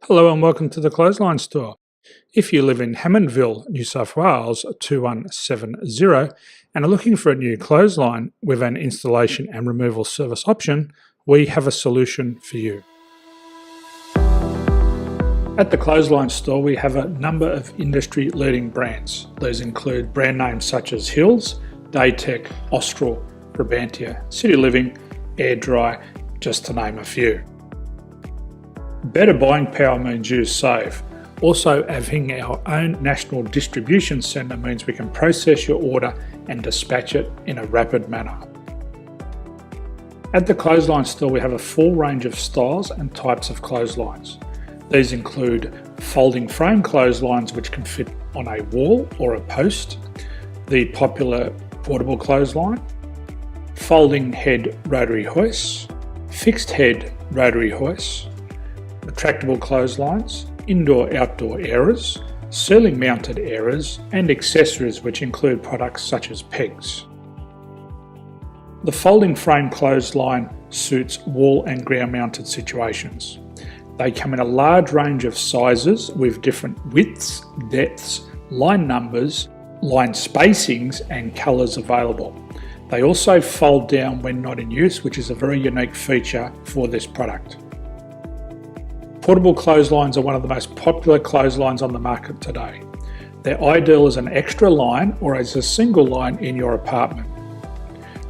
Hello and welcome to the Clothesline Store. If you live in Hammondville, New South Wales 2170 and are looking for a new clothesline with an installation and removal service option, we have a solution for you. At the Clothesline Store, we have a number of industry-leading brands. These include brand names such as Hills, Daytech, Austral, Brabantia, City Living, Air Dry, just to name a few. Better buying power means you save. Also, having our own national distribution centre means we can process your order and dispatch it in a rapid manner. At the Clothesline Store, we have a full range of styles and types of clotheslines. These include folding frame clotheslines which can fit on a wall or a post, the popular portable clothesline, folding head rotary hoists, fixed head rotary hoists, retractable clotheslines, indoor-outdoor airers, ceiling mounted airers, and accessories which include products such as pegs. The folding frame clothesline suits wall and ground mounted situations. They come in a large range of sizes with different widths, depths, line numbers, line spacings and colours available. They also fold down when not in use, which is a very unique feature for this product. Portable clotheslines are one of the most popular clotheslines on the market today. They're ideal as an extra line or as a single line in your apartment.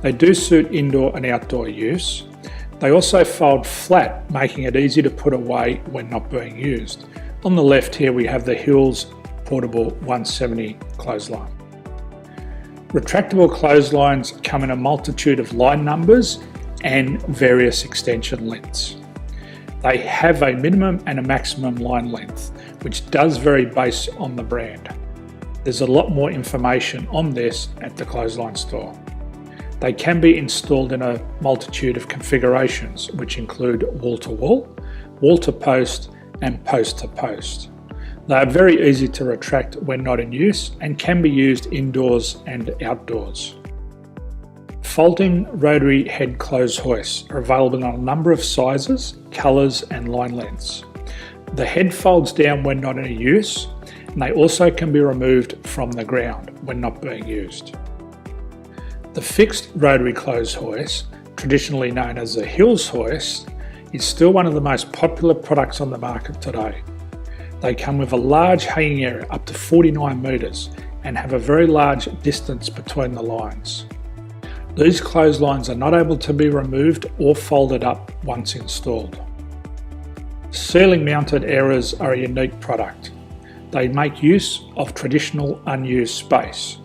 They do suit indoor and outdoor use. They also fold flat, making it easy to put away when not being used. On the left here we have the Hills Portable 170 clothesline. Retractable clotheslines come in a multitude of line numbers and various extension lengths. They have a minimum and a maximum line length, which does vary based on the brand. There's a lot more information on this at the Clothesline Store. They can be installed in a multitude of configurations, which include wall-to-wall, wall-to-post, and post-to-post. They are very easy to retract when not in use and can be used indoors and outdoors. Folding rotary head clothes hoists are available in a number of sizes, colours and line lengths. The head folds down when not in use, and they also can be removed from the ground when not being used. The fixed rotary clothes hoist, traditionally known as the Hills hoist, is still one of the most popular products on the market today. They come with a large hanging area up to 49 metres and have a very large distance between the lines. These clotheslines are not able to be removed or folded up once installed. Ceiling mounted airers are a unique product. They make use of traditional unused space.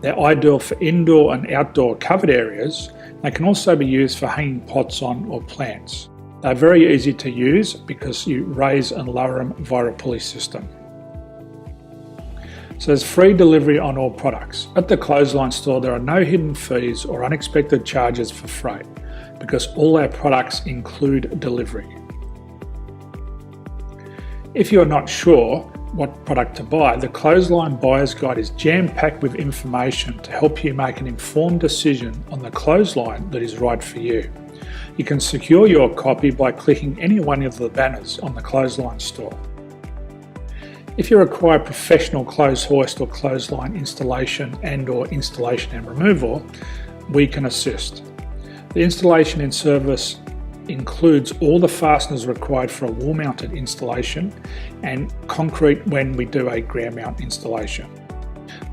They're ideal for indoor and outdoor covered areas. They can also be used for hanging pots on or plants. They're very easy to use because you raise and lower them via a pulley system. So there's free delivery on all products. At the Clothesline Store, there are no hidden fees or unexpected charges for freight because all our products include delivery. If you're not sure what product to buy, the Clothesline Buyer's Guide is jam-packed with information to help you make an informed decision on the clothesline that is right for you. You can secure your copy by clicking any one of the banners on the Clothesline Store. If you require professional clothes hoist or clothesline installation and/or installation and removal, we can assist. The installation and service includes all the fasteners required for a wall-mounted installation and concrete when we do a ground mount installation.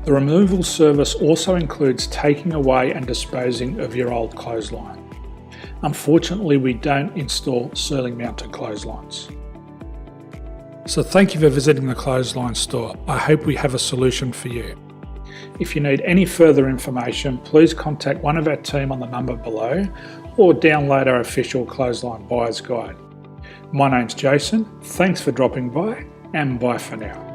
The removal service also includes taking away and disposing of your old clothesline. Unfortunately, we don't install ceiling mounted clotheslines. So thank you for visiting the Clothesline Store. I hope we have a solution for you. If you need any further information, please contact one of our team on the number below or download our official Clothesline Buyer's Guide. My name's Jason, thanks for dropping by and bye for now.